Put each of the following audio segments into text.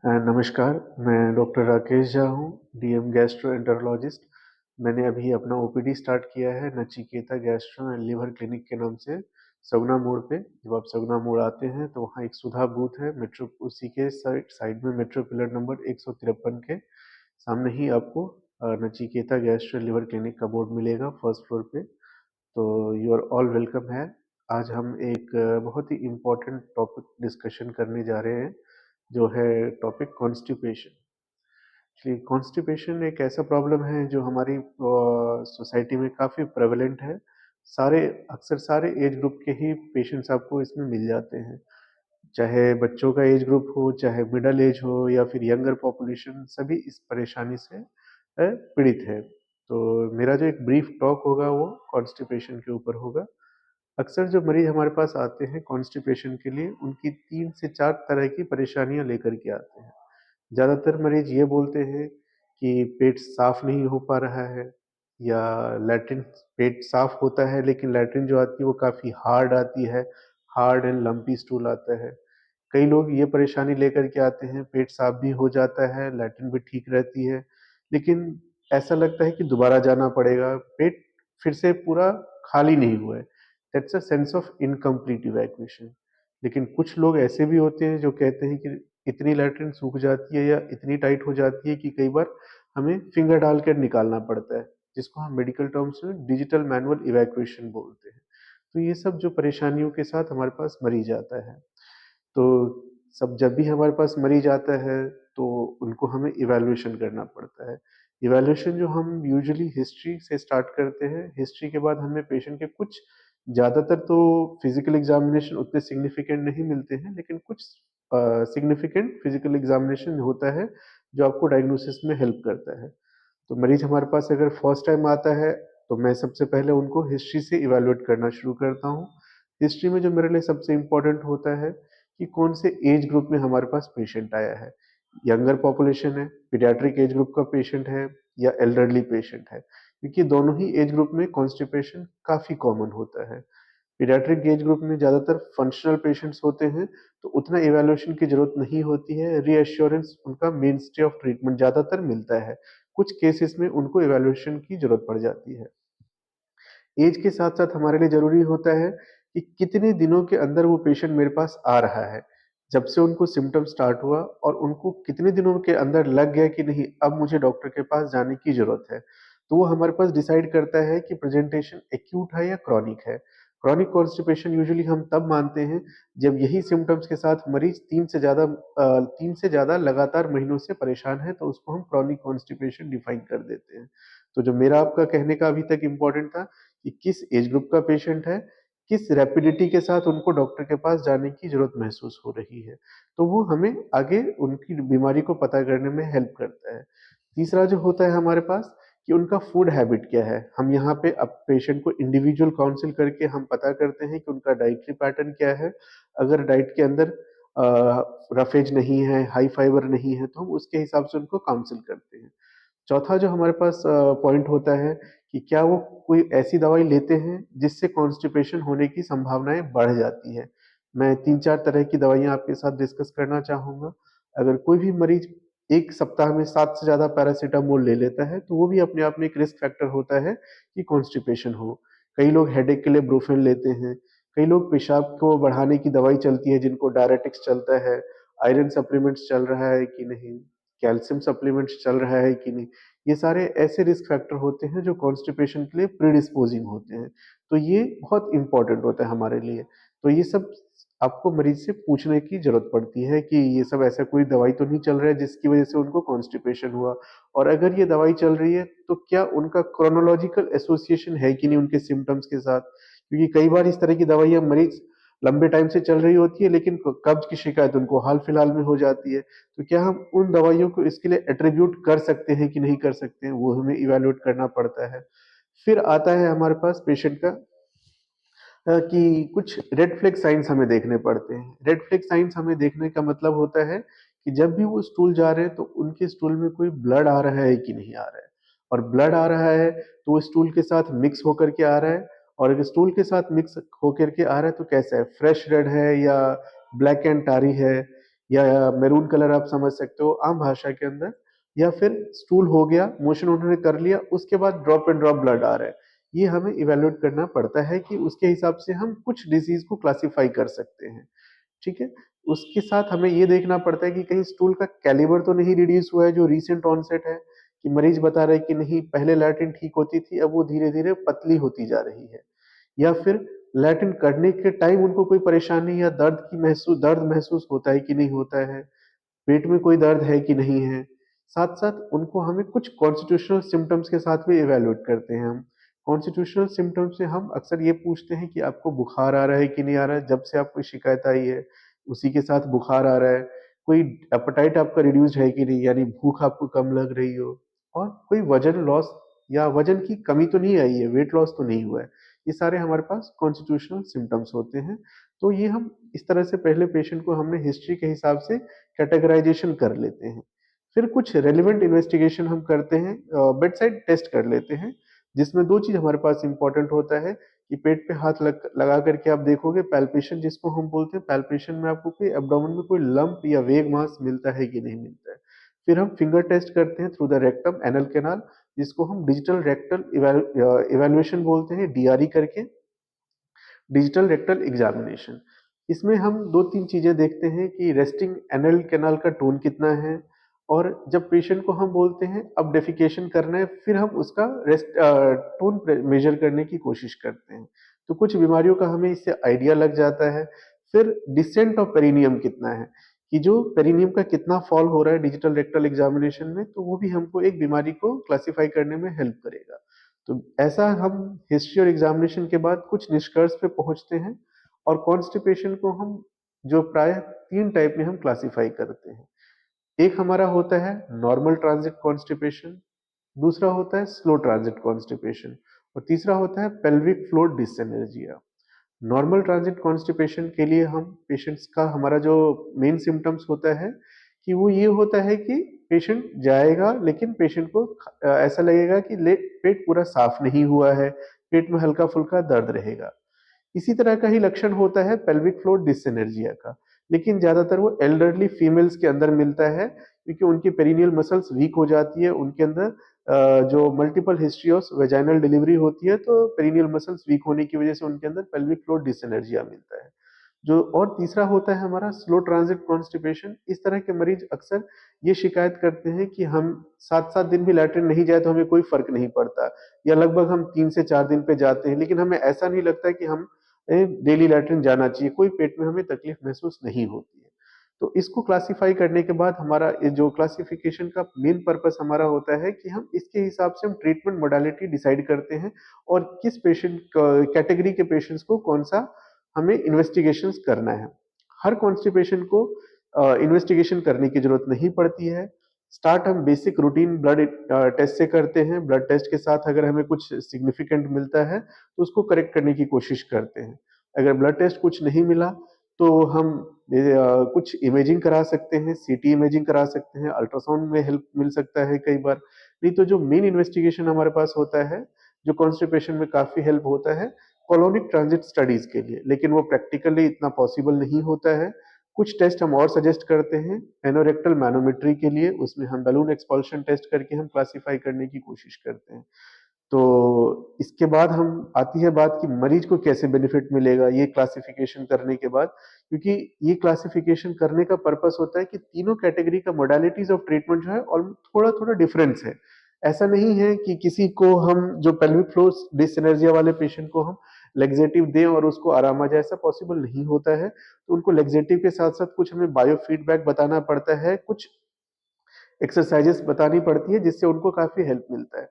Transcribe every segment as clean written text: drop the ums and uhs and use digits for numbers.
नमस्कार, मैं डॉक्टर राकेश झा हूँ, डीएम गैस्ट्रोएंटरोलॉजिस्ट। मैंने अभी अपना ओपीडी स्टार्ट किया है Nachiketa gastro and liver clinic के नाम से, सगुना मोड़ पे। जब आप सगुना मोड़ आते हैं तो वहाँ एक सुधा बूथ है, मेट्रो उसी के साइड में मेट्रो पिलर नंबर 153 के सामने ही आपको नचिकेता गैस्ट्रो लिवर क्लिनिक का बोर्ड मिलेगा फर्स्ट फ्लोर पे। तो यू आर ऑल वेलकम है। आज हम एक बहुत ही इम्पोर्टेंट टॉपिक डिस्कशन करने जा रहे हैं, जो है टॉपिक कॉन्स्टिपेशन। एक्चुअली कॉन्स्टिपेशन एक ऐसा प्रॉब्लम है जो हमारी सोसाइटी में काफ़ी प्रेवलेंट है। सारे अक्सर सारे एज ग्रुप के ही पेशेंट्स आपको इसमें मिल जाते हैं, चाहे बच्चों का एज ग्रुप हो, चाहे मिडल एज हो, या फिर यंगर पॉपुलेशन, सभी इस परेशानी से पीड़ित है। तो मेरा जो एक ब्रीफ टॉक होगा वो कॉन्स्टिपेशन के ऊपर होगा। अक्सर जो मरीज हमारे पास आते हैं कॉन्स्टिपेशन के लिए, उनकी 3 से 4 तरह की परेशानियां लेकर के आते हैं। ज़्यादातर मरीज ये बोलते हैं कि पेट साफ नहीं हो पा रहा है, या लैट्रिन, पेट साफ होता है लेकिन लैट्रिन जो आती है वो काफ़ी हार्ड आती है, हार्ड एंड लंपी स्टूल आता है। कई लोग ये परेशानी लेकर के आते हैं, पेट साफ भी हो जाता है, लैट्रिन भी ठीक रहती है, लेकिन ऐसा लगता है कि दोबारा जाना पड़ेगा, पेट फिर से पूरा खाली नहीं हुआ है। That's a sense of incomplete evacuation. लेकिन कुछ लोग ऐसे भी होते हैं जो कहते हैं कि इतनी लैट्रिन सूख जाती है या इतनी टाइट हो जाती है कि कई बार हमें फिंगर डाल कर निकालना पड़ता है, जिसको हम मेडिकल टर्म्स में डिजिटल मैनुअल इवैक्यूएशन बोलते हैं। तो ये सब जो परेशानियों के साथ हमारे पास मरीज आता है, तो सब जब भी हमारे पास मरीज आता है तो उनको हमें इवैल्यूएशन करना पड़ता है। इवैल्यूएशन जो हम यूजुअली हिस्ट्री से स्टार्ट करते हैं, हिस्ट्री के बाद हमें पेशेंट के कुछ, ज़्यादातर तो फिजिकल एग्जामिनेशन उतने सिग्निफिकेंट नहीं मिलते हैं, लेकिन कुछ सिग्निफिकेंट फिजिकल एग्जामिनेशन होता है जो आपको डायग्नोसिस में हेल्प करता है। तो मरीज हमारे पास अगर फर्स्ट टाइम आता है तो मैं सबसे पहले उनको हिस्ट्री से इवैल्यूएट करना शुरू करता हूँ। हिस्ट्री में जो मेरे लिए सबसे इम्पोर्टेंट होता है कि कौन से एज ग्रुप में हमारे पास पेशेंट आया है, यंगर पॉपुलेशन है, पीडियाट्रिक एज ग्रुप का पेशेंट है, या एल्डरली पेशेंट है, क्योंकि दोनों ही एज ग्रुप में कॉन्स्टिपेशन काफ़ी कॉमन होता है। पीडियाट्रिक एज ग्रुप में ज़्यादातर फंक्शनल पेशेंट्स होते हैं, तो उतना इवैल्यूएशन की ज़रूरत नहीं होती है, रीअश्योरेंस उनका मेनस्टे ऑफ ट्रीटमेंट ज़्यादातर मिलता है। कुछ केसेस में उनको इवैल्यूएशन की ज़रूरत पड़ जाती है। एज के साथ-साथ हमारे लिए ज़रूरी होता है कि कितने दिनों के अंदर वो पेशेंट मेरे पास आ रहा है। जब से उनको सिम्पटम स्टार्ट हुआ और उनको कितने दिनों के अंदर लग गया कि नहीं, अब मुझे डॉक्टर के पास जाने की ज़रूरत है। तो वो हमारे पास डिसाइड करता है कि प्रेज़ेंटेशन एक्यूट है या क्रॉनिक है। क्रॉनिक कॉन्स्टिपेशन यूजुअली हम तब मानते हैं जब यही सिम्पटम्स के साथ मरीज़ 3 से ज़्यादा लगातार महीनों से परेशान है, तो उसको हम क्रॉनिक कॉन्स्टिपेशन डिफाइन कर देते हैं। तो जो मेरा आपका कहने का अभी तक इम्पोर्टेंट था कि किस एज ग्रुप का पेशेंट है, किस रैपिडिटी के साथ उनको डॉक्टर के पास जाने की ज़रूरत महसूस हो रही है। तो वो हमें आगे उनकी बीमारी को पता करने में हेल्प करता है। तीसरा जो होता है हमारे पास कि उनका फूड हैबिट क्या है। हम यहाँ पे अब पेशेंट को इंडिविजुअल काउंसल करके हम पता करते हैं कि उनका डाइटरी पैटर्न क्या है। अगर डाइट के अंदर रफेज नहीं है, हाई फाइबर नहीं है, तो हम उसके हिसाब से उनको काउंसल करते हैं। चौथा जो हमारे पास पॉइंट होता है कि क्या वो कोई ऐसी दवाई लेते हैं जिससे कॉन्स्टिपेशन होने की संभावनाएं बढ़ जाती है। मैं 3-4 तरह की दवाइयाँ आपके साथ डिस्कस करना चाहूँगा। अगर कोई भी मरीज 1 सप्ताह में 7 से ज़्यादा पैरासिटामोल ले लेता है, तो वो भी अपने आप में एक रिस्क फैक्टर होता है कि कॉन्स्टिपेशन हो। कई लोग हेडेक के लिए ब्रूफेन लेते हैं, कई लोग पेशाब को बढ़ाने की दवाई चलती है जिनको डायरेटिक्स चलता है, आयरन सप्लीमेंट्स चल रहा है कि नहीं, कैल्शियम सप्लीमेंट्स चल रहा है कि नहीं। ये सारे ऐसे रिस्क फैक्टर होते हैं जो कॉन्स्टिपेशन के लिए प्रीडिस्पोजिंग होते हैं। तो ये बहुत इंपॉर्टेंट होता है हमारे लिए। तो ये सब आपको मरीज से पूछने की जरूरत पड़ती है कि ये सब ऐसा कोई दवाई तो नहीं चल रहा है जिसकी वजह से उनको कॉन्स्टिपेशन हुआ, और अगर ये दवाई चल रही है तो क्या उनका क्रोनोलॉजिकल एसोसिएशन है कि नहीं उनके सिम्टम्स के साथ। क्योंकि कई बार इस तरह की दवाइयां मरीज लंबे टाइम से चल रही होती है, लेकिन कब्ज की शिकायत उनको हाल फिलहाल में हो जाती है। तो क्या हम उन दवाइयों को इसके लिए एट्रीब्यूट कर सकते हैं कि नहीं कर सकते हैं, वो हमें इवैल्यूएट करना पड़ता है। फिर आता है हमारे पास पेशेंट का कि कुछ रेड फ्लैग साइंस हमें देखने पड़ते हैं। रेड फ्लैग साइंस हमें देखने का मतलब होता है कि जब भी वो स्टूल जा रहे हैं तो उनके स्टूल में कोई ब्लड आ रहा है कि नहीं आ रहा है। और ब्लड आ रहा है तो वो स्टूल के साथ मिक्स होकर के आ रहा है, और अगर स्टूल के साथ मिक्स होकर के आ रहा है तो कैसा है, फ्रेश रेड है या ब्लैक एंड टारी है, या मैरून कलर आप समझ सकते हो आम भाषा के अंदर, या फिर स्टूल हो गया, मोशन उन्होंने कर लिया, उसके बाद ड्रॉप एंड ड्रॉप ब्लड आ रहा है। ये हमें इवेलुएट करना पड़ता है कि उसके हिसाब से हम कुछ डिजीज को क्लासिफाई कर सकते हैं। ठीक है। उसके साथ हमें ये देखना पड़ता है कि कहीं स्टूल का कैलिबर तो नहीं रिड्यूस हुआ है जो रीसेंट ऑनसेट है, कि मरीज बता रहे हैं कि नहीं पहले लैट्रिन ठीक होती थी अब वो धीरे धीरे पतली होती जा रही है, या फिर लैट्रिन करने के टाइम उनको कोई परेशानी या दर्द महसूस होता है कि नहीं होता है, पेट में कोई दर्द है कि नहीं है। साथ साथ उनको हमें कुछ कॉन्स्टिट्यूशनल सिम्टम्स के साथ भी इवेलुएट करते हैं हम। कॉन्स्टिट्यूशनल सिम्टम्स से हम अक्सर ये पूछते हैं कि आपको बुखार आ रहा है कि नहीं आ रहा है, जब से आपको शिकायत आई है उसी के साथ बुखार आ रहा है, कोई एपेटाइट आपका रिड्यूस्ड है कि नहीं, यानी भूख आपको कम लग रही हो, और कोई वजन लॉस या वजन की कमी तो नहीं आई है, वेट लॉस तो नहीं हुआ है। ये सारे हमारे पास कॉन्स्टिट्यूशनल सिम्टम्स होते हैं। तो ये हम इस तरह से पहले पेशेंट को हमने हिस्ट्री के हिसाब से कैटेगराइजेशन कर लेते हैं। फिर कुछ रेलिवेंट इन्वेस्टिगेशन हम करते हैं, बेड साइड टेस्ट कर लेते हैं, जिसमें दो चीज हमारे पास इंपॉर्टेंट होता है कि पेट पे हाथ लगा करके आप देखोगे पैल्पेशन जिसको हम बोलते हैं, पैल्पेशन में आपको कोई एब्डोमेन में कोई लंप या वेग मास मिलता है कि नहीं मिलता है। फिर हम फिंगर टेस्ट करते हैं through the rectum anal canal, जिसको हम डिजिटल रेक्टल इवेल्युएशन बोलते हैं, डीआरई करके, डिजिटल रेक्टल एग्जामिनेशन। इसमें हम दो तीन चीजें देखते हैं कि रेस्टिंग एनल कैनाल का टोन कितना है, और जब पेशेंट को हम बोलते हैं अब डेफिकेशन करना है, फिर हम उसका रेस्ट टोन मेजर करने की कोशिश करते हैं। तो कुछ बीमारियों का हमें इससे आइडिया लग जाता है। फिर डिसेंट ऑफ पेरिनियम कितना है, कि जो पेरिनियम का कितना फॉल हो रहा है डिजिटल रेक्टल एग्जामिनेशन में, तो वो भी हमको एक बीमारी को क्लासिफाई करने में हेल्प करेगा। तो ऐसा हम हिस्ट्री और एग्जामिनेशन के बाद कुछ निष्कर्ष पे पहुंचते हैं। और कॉन्स्टिपेशन को हम जो प्राय तीन टाइप में हम क्लासिफाई करते हैं। एक हमारा होता है नॉर्मल ट्रांजिट कॉन्स्टिपेशन, दूसरा होता है स्लो ट्रांजिट कॉन्स्टिपेशन, और तीसरा होता है pelvic floor dyssynergia. Normal transit constipation के लिए हम पेशेंट्स का हमारा जो मेन सिम्टम्स होता है कि वो ये होता है कि पेशेंट जाएगा लेकिन पेशेंट को ऐसा लगेगा कि पेट पूरा साफ नहीं हुआ है, पेट में हल्का फुल्का दर्द रहेगा। इसी तरह का ही लक्षण होता है पेल्विक फ्लोर डिसएनर्जिया का, लेकिन ज्यादातर वो एल्डरली फीमेल्स के अंदर मिलता है, क्योंकि उनकी पेरिनियल मसल्स वीक हो जाती है, उनके अंदर जो multiple history of vaginal delivery होती है, तो पेरिनियल मसल्स वीक होने की वजह से उनके अंदर पेल्विक फ्लोर डिसएनर्जिया मिलता है। जो और तीसरा होता है हमारा स्लो ट्रांजिट कॉन्स्टिपेशन। इस तरह के मरीज अक्सर ये शिकायत करते हैं कि हम 7-7 दिन भी लैट्रिन नहीं जाए तो हमें कोई फर्क नहीं पड़ता, या लगभग हम 3 से 4 दिन पे जाते हैं लेकिन हमें ऐसा नहीं लगता कि हम डेली लैट्रिन जाना चाहिए, कोई पेट में हमें तकलीफ महसूस नहीं होती है। तो इसको क्लासिफाई करने के बाद हमारा ये जो क्लासिफिकेशन का मेन पर्पस हमारा होता है कि हम इसके हिसाब से हम ट्रीटमेंट मोडालिटी डिसाइड करते हैं, और किस पेशेंट कैटेगरी के पेशेंट्स को कौन सा हमें इन्वेस्टिगेशंस करना है। हर कॉन्स्टिपेशन को इन्वेस्टिगेशन करने की जरूरत नहीं पड़ती है। स्टार्ट हम बेसिक रूटीन ब्लड टेस्ट से करते हैं। ब्लड टेस्ट के साथ अगर हमें कुछ सिग्निफिकेंट मिलता है तो उसको करेक्ट करने की कोशिश करते हैं। अगर ब्लड टेस्ट कुछ नहीं मिला तो हम कुछ इमेजिंग करा सकते हैं, सीटी इमेजिंग करा सकते हैं, अल्ट्रासाउंड में हेल्प मिल सकता है कई बार। नहीं तो जो मेन इन्वेस्टिगेशन हमारे पास होता है, जो कॉन्स्टिपेशन में काफी हेल्प होता है, कॉलोनिक ट्रांजिट स्टडीज के लिए, लेकिन वो प्रैक्टिकली इतना पॉसिबल नहीं होता है। कुछ टेस्ट हम और सजेस्ट करते हैं एनोरेक्टल मैनोमेट्री के लिए, उसमें हम बैलून एक्सपल्शन टेस्ट करके हम क्लासिफाई करने की कोशिश करते हैं। तो इसके बाद हम आती है बात कि मरीज को कैसे बेनिफिट मिलेगा ये क्लासिफिकेशन करने के बाद, क्योंकि ये क्लासिफिकेशन करने का पर्पस होता है कि तीनों कैटेगरी का मोडालिटीज ऑफ ट्रीटमेंट जो है और थोड़ा थोड़ा डिफरेंस है। ऐसा नहीं है कि किसी को हम जो पेल्विक फ्लोर डिसएनर्जिया वाले पेशेंट को हम लेग्जेटिव दें और उसको आराम आ जाए, ऐसा पॉसिबल नहीं होता है। तो उनको लेग्जेटिव के साथ साथ कुछ हमें बायो फीडबैक बताना पड़ता है, कुछ एक्सरसाइजेस बतानी पड़ती है, जिससे उनको काफी हेल्प मिलता है।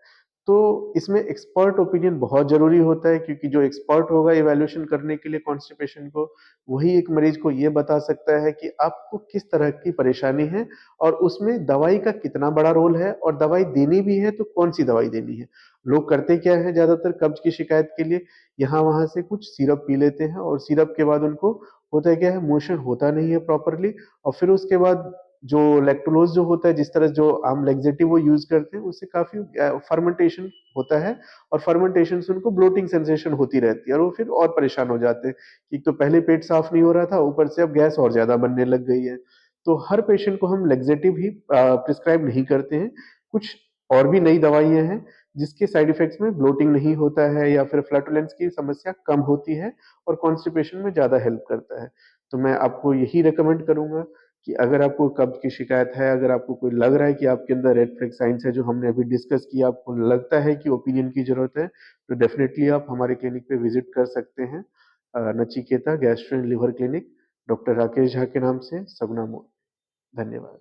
तो इसमें एक्सपर्ट ओपिनियन बहुत जरूरी होता है, क्योंकि जो एक्सपर्ट होगा इवैल्यूएशन करने के लिए कॉन्स्टिपेशन को, वही एक मरीज को ये बता सकता है कि आपको किस तरह की परेशानी है, और उसमें दवाई का कितना बड़ा रोल है, और दवाई देनी भी है तो कौन सी दवाई देनी है। लोग करते क्या है ज्यादातर कब्ज की शिकायत के लिए यहाँ वहां से कुछ सिरप पी लेते हैं, और सिरप के बाद उनको होता है क्या है, मोशन होता नहीं है प्रॉपरली, और फिर उसके बाद जो लैक्टोलोज जो होता है, जिस तरह जो आम लेक्सेटिव वो यूज करते हैं, उससे काफी फर्मेंटेशन होता है, और फर्मेंटेशन से उनको ब्लोटिंग सेंसेशन होती रहती है, और वो फिर और परेशान हो जाते हैं कि तो पहले पेट साफ नहीं हो रहा था, ऊपर से अब गैस और ज्यादा बनने लग गई है। तो हर पेशेंट को हम लेग्जेटिव ही प्रिस्क्राइब नहीं करते हैं। कुछ और भी नई दवाइयाँ हैं जिसके साइड इफेक्ट्स में ब्लोटिंग नहीं होता है या फिर फ्लैटुलेंस की समस्या कम होती है और कॉन्स्टिपेशन में ज़्यादा हेल्प करता है। तो मैं आपको यही रिकमेंड करूँगा कि अगर आपको कब्ज की शिकायत है, अगर आपको कोई लग रहा है कि आपके अंदर रेड फ्लैग साइंस है जो हमने अभी डिस्कस किया, आपको लगता है कि ओपिनियन की ज़रूरत है, तो डेफिनेटली आप हमारे क्लिनिक पे विजिट कर सकते हैं। Nachiketa gastro and liver clinic, doctor Rakesh Jha के नाम से, सगुना मोड़। धन्यवाद।